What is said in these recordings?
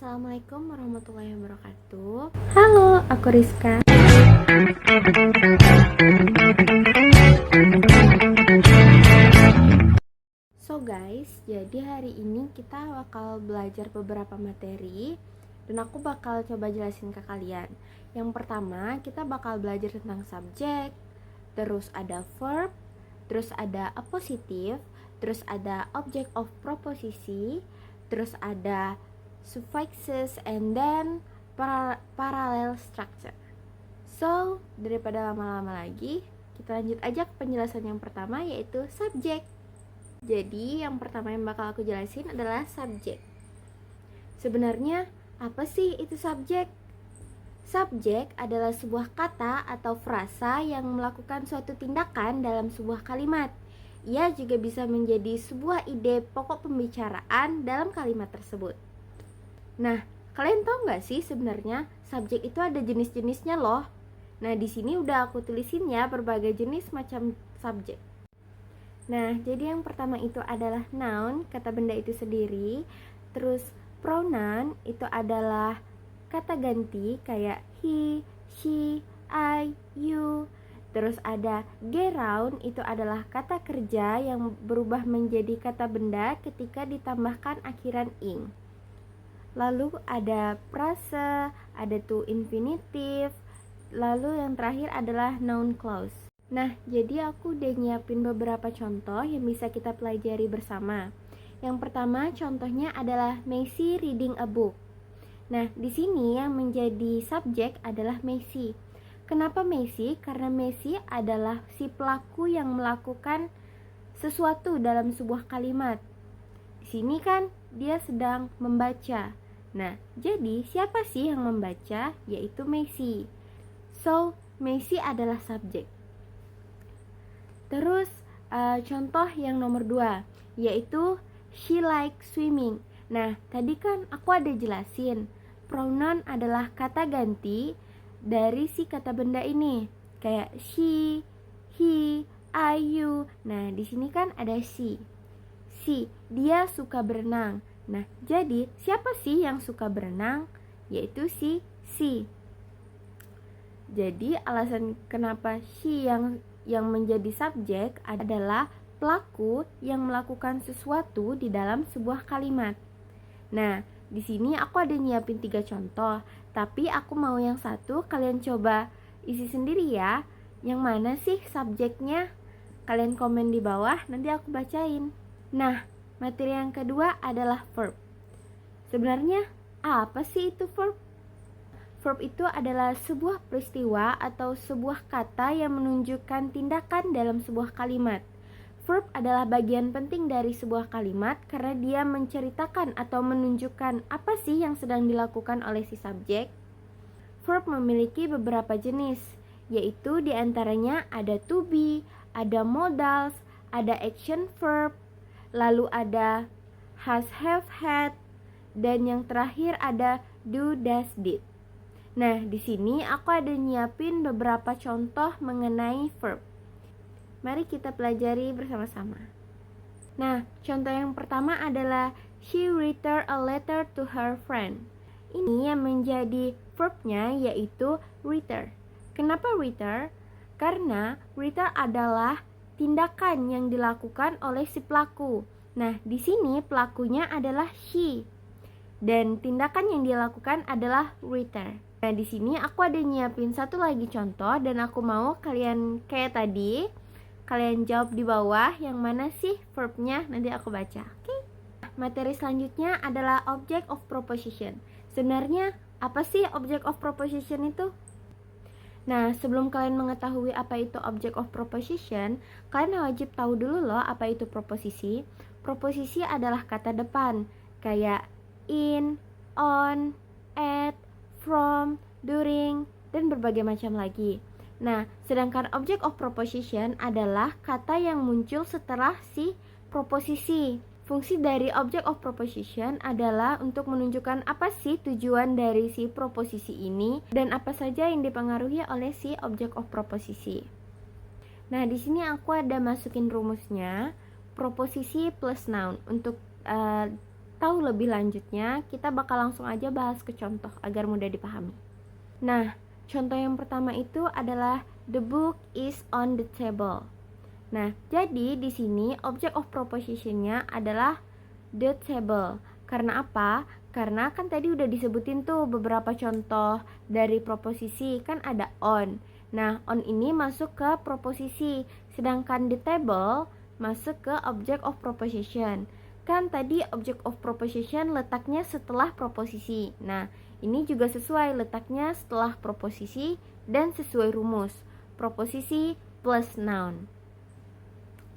Assalamualaikum warahmatullahi wabarakatuh. Halo, aku Rizka. So guys, jadi hari ini kita bakal belajar beberapa materi dan aku bakal coba jelasin ke kalian. Yang pertama, kita bakal belajar tentang subjek, terus ada verb, terus ada appositive, terus ada object of proposisi, terus ada suffixes, and then parallel structure. So, daripada lama-lama lagi, kita lanjut aja ke penjelasan yang pertama, yaitu subjek. Jadi, yang pertama yang bakal aku jelasin adalah subjek. Sebenarnya, apa sih itu subjek? Subjek adalah sebuah kata atau frasa yang melakukan suatu tindakan dalam sebuah kalimat. Ia juga bisa menjadi sebuah ide pokok pembicaraan dalam kalimat tersebut. Nah, kalian tahu nggak sih sebenarnya subjek itu ada jenis-jenisnya loh. Nah, di sini udah aku tulisin ya berbagai jenis macam subjek. Nah, jadi yang pertama itu adalah noun, kata benda itu sendiri. Terus pronoun itu adalah kata ganti kayak he, she, I, you. Terus ada geround, itu adalah kata kerja yang berubah menjadi kata benda ketika ditambahkan akhiran ing. Lalu ada prase, ada to infinitive, lalu yang terakhir adalah noun clause. Nah, jadi aku udah nyiapin beberapa contoh yang bisa kita pelajari bersama. Yang pertama contohnya adalah Messi reading a book. Nah, di sini yang menjadi subjek adalah Messi. Kenapa Messi? Karena Messi adalah si pelaku yang melakukan sesuatu dalam sebuah kalimat. Di sini kan dia sedang membaca. Nah, jadi siapa sih yang membaca? Yaitu Messi. So, Messi adalah subjek. Terus contoh yang nomor 2, yaitu she like swimming. Nah, tadi kan aku ada jelasin, pronoun adalah kata ganti dari si kata benda ini. Kayak she, he, I, you. Nah, di sini kan ada she. She, dia suka berenang. Nah, jadi siapa sih yang suka berenang? Yaitu si she. Jadi alasan kenapa she yang menjadi subjek adalah pelaku yang melakukan sesuatu di dalam sebuah kalimat. Nah, di sini aku ada nyiapin 3 contoh, tapi aku mau yang satu, kalian coba isi sendiri ya. Yang mana sih subjeknya? Kalian komen di bawah, nanti aku bacain. Nah, materi yang kedua adalah verb. Sebenarnya apa sih itu verb? Verb itu adalah sebuah peristiwa atau sebuah kata yang menunjukkan tindakan dalam sebuah kalimat. Verb adalah bagian penting dari sebuah kalimat karena dia menceritakan atau menunjukkan apa sih yang sedang dilakukan oleh si subjek. Verb memiliki beberapa jenis, yaitu diantaranya ada to be, ada modals, ada action verb, lalu ada has, have, had, dan yang terakhir ada do, does, did. Nah, di sini aku ada nyiapin beberapa contoh mengenai verb. Mari kita pelajari bersama-sama. Nah, contoh yang pertama adalah she wrote a letter to her friend. Ini yang menjadi verbnya yaitu write. Kenapa write? Karena write adalah tindakan yang dilakukan oleh si pelaku. Nah, di sini pelakunya adalah she dan tindakan yang dilakukan adalah write. Nah, di sini aku ada nyiapin satu lagi contoh dan aku mau kalian kayak tadi, kalian jawab di bawah yang mana sih verbnya, nanti aku baca. Oke. Materi selanjutnya adalah object of proposition. Sebenarnya apa sih object of proposition itu? Nah, sebelum kalian mengetahui apa itu object of proposition, kalian wajib tahu dulu loh apa itu proposisi. Proposisi adalah kata depan, kayak in, on, at, from, during, dan berbagai macam lagi. Nah, sedangkan object of proposition adalah kata yang muncul setelah si proposisi. Fungsi dari object of proposition adalah untuk menunjukkan apa sih tujuan dari si proposisi ini dan apa saja yang dipengaruhi oleh si object of proposisi. Nah, di sini aku ada masukin rumusnya, proposisi plus noun. Untuk tahu lebih lanjutnya, kita bakal langsung aja bahas ke contoh agar mudah dipahami. Nah, contoh yang pertama itu adalah the book is on the table. Nah, jadi di sini object of proposition-nya adalah the table. Karena apa? Karena kan tadi udah disebutin tuh beberapa contoh dari proposisi, kan ada on. Nah, on ini masuk ke proposisi, sedangkan the table masuk ke object of proposition. Kan tadi object of proposition letaknya setelah proposisi. Nah, ini juga sesuai letaknya setelah proposisi dan sesuai rumus. Proposisi plus noun.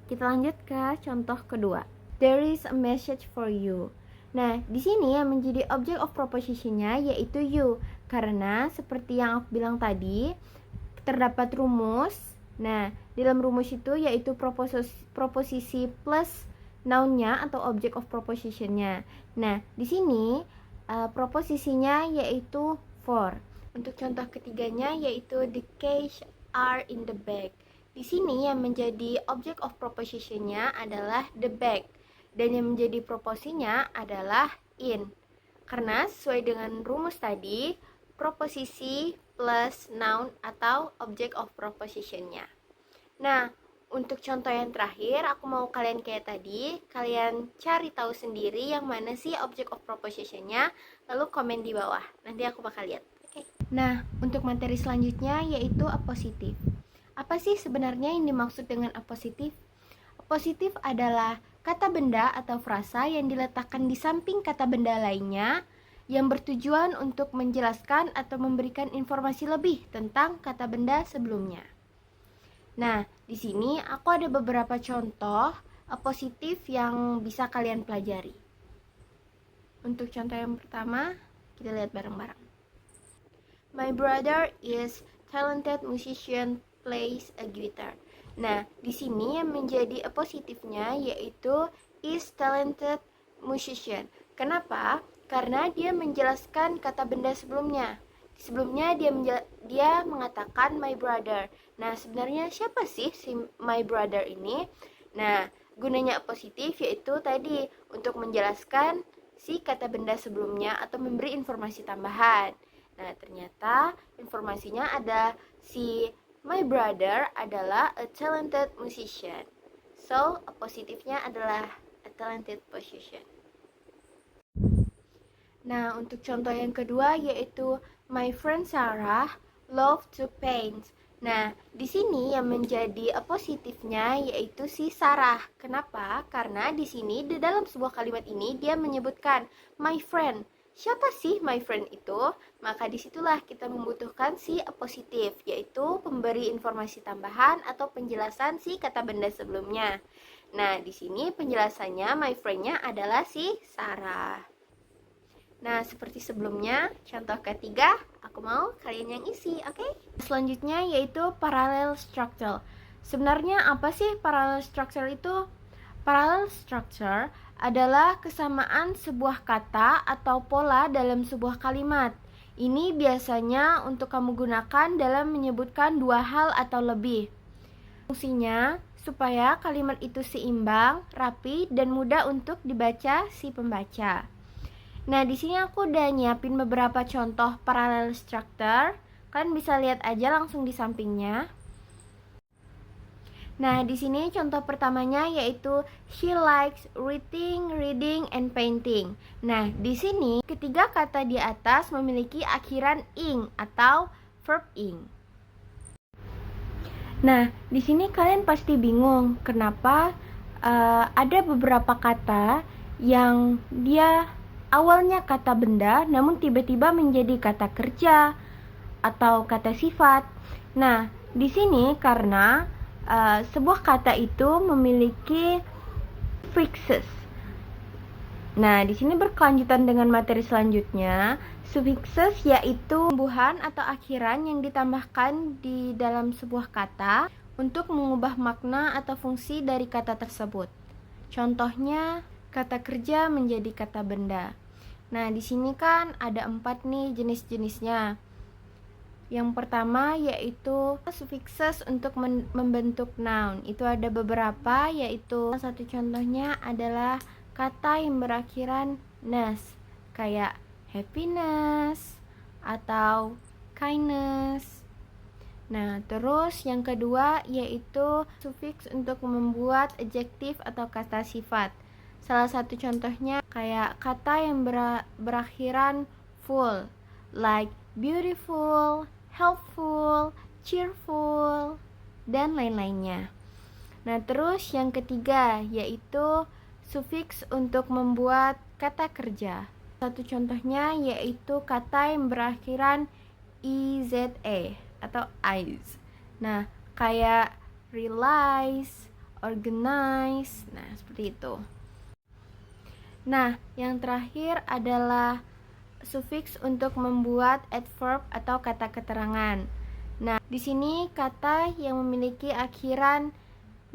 Kita lanjut ke contoh kedua. There is a message for you. Nah, di sini yang menjadi object of proposition-nya yaitu you. Karena seperti yang aku bilang tadi, terdapat rumus. Nah, dalam rumus itu yaitu proposisi plus noun-nya atau object of proposition-nya. Nah, di sini proposisinya yaitu for. Untuk contoh ketiganya yaitu the keys are in the bag. Di sini yang menjadi object of proposition-nya adalah the bag dan yang menjadi proposinya adalah in. Karena sesuai dengan rumus tadi, proposisi plus noun atau object of proposition-nya. Nah, untuk contoh yang terakhir, aku mau kalian kayak tadi, kalian cari tahu sendiri yang mana sih object of proposition-nya, lalu komen di bawah. Nanti aku bakal lihat. Oke. Nah, untuk materi selanjutnya yaitu apositif. Apa sih sebenarnya yang dimaksud dengan apositif? Apositif adalah kata benda atau frasa yang diletakkan di samping kata benda lainnya yang bertujuan untuk menjelaskan atau memberikan informasi lebih tentang kata benda sebelumnya. Nah, di sini aku ada beberapa contoh apositif yang bisa kalian pelajari. Untuk contoh yang pertama, kita lihat bareng-bareng. My brother is talented musician, plays a guitar. Nah, di sini yang menjadi apositifnya yaitu is talented musician. Kenapa? Karena dia menjelaskan kata benda sebelumnya. Sebelumnya dia mengatakan my brother. Nah, sebenarnya siapa sih si my brother ini? Nah, gunanya apositif yaitu tadi untuk menjelaskan si kata benda sebelumnya atau memberi informasi tambahan. Nah, ternyata informasinya ada si my brother adalah a talented musician. So, apositifnya adalah a talented musician. Nah, untuk contoh yang kedua yaitu my friend Sarah love to paint. Nah, di sini yang menjadi apositifnya yaitu si Sarah. Kenapa? Karena di sini di dalam sebuah kalimat ini dia menyebutkan my friend. Siapa sih my friend itu? Maka disitulah kita membutuhkan si apositif, yaitu pemberi informasi tambahan atau penjelasan si kata benda sebelumnya. Nah, di sini penjelasannya my friend-nya adalah si Sarah. Nah, seperti sebelumnya, contoh ketiga, aku mau kalian yang isi, oke? Selanjutnya yaitu parallel structure. Sebenarnya apa sih parallel structure itu? Parallel structure adalah kesamaan sebuah kata atau pola dalam sebuah kalimat. Ini biasanya untuk kamu gunakan dalam menyebutkan dua hal atau lebih. Fungsinya supaya kalimat itu seimbang, rapi, dan mudah untuk dibaca si pembaca. Nah, di sini aku udah nyiapin beberapa contoh parallel structure. Kalian bisa lihat aja langsung di sampingnya. Nah, di sini contoh pertamanya yaitu she likes reading, and painting. Nah, di sini ketiga kata di atas memiliki akhiran ing atau verb ing. Nah, di sini kalian pasti bingung kenapa ada beberapa kata yang dia awalnya kata benda namun tiba-tiba menjadi kata kerja atau kata sifat. Nah, di sini karena sebuah kata itu memiliki suffixes. Nah, di sini berkelanjutan dengan materi selanjutnya. Suffixes yaitu tumbuhan atau akhiran yang ditambahkan di dalam sebuah kata untuk mengubah makna atau fungsi dari kata tersebut. Contohnya, kata kerja menjadi kata benda. Nah, di sini kan ada 4 nih jenis-jenisnya. Yang pertama yaitu suffixes untuk membentuk noun. Itu ada beberapa, yaitu satu contohnya adalah kata yang berakhiran ness, kayak happiness atau kindness. Nah, terus yang kedua yaitu sufiks untuk membuat adjektif atau kata sifat. Salah satu contohnya kayak kata yang berakhiran full, like beautiful, helpful, cheerful, dan lain-lainnya. Nah, terus yang ketiga yaitu sufiks untuk membuat kata kerja. Satu contohnya yaitu kata yang berakhiran iza atau eyes. Nah, kayak realize, organize. Nah, seperti itu. Nah, yang terakhir adalah sufiks untuk membuat adverb atau kata keterangan. Nah, di sini kata yang memiliki akhiran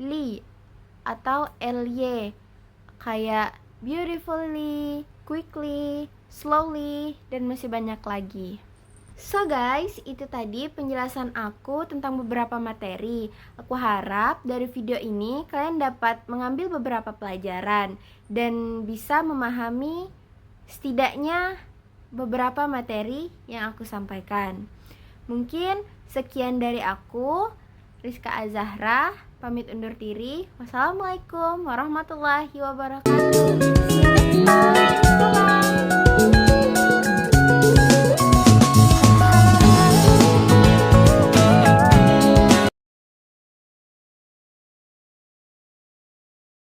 li atau ly kayak beautifully, quickly, slowly, dan masih banyak lagi. So guys, itu tadi penjelasan aku tentang beberapa materi. Aku harap dari video ini kalian dapat mengambil beberapa pelajaran dan bisa memahami setidaknya beberapa materi yang aku sampaikan. Mungkin sekian dari aku, Rizka Azahra, pamit undur diri. Wassalamualaikum warahmatullahi wabarakatuh. See you next time. Bye.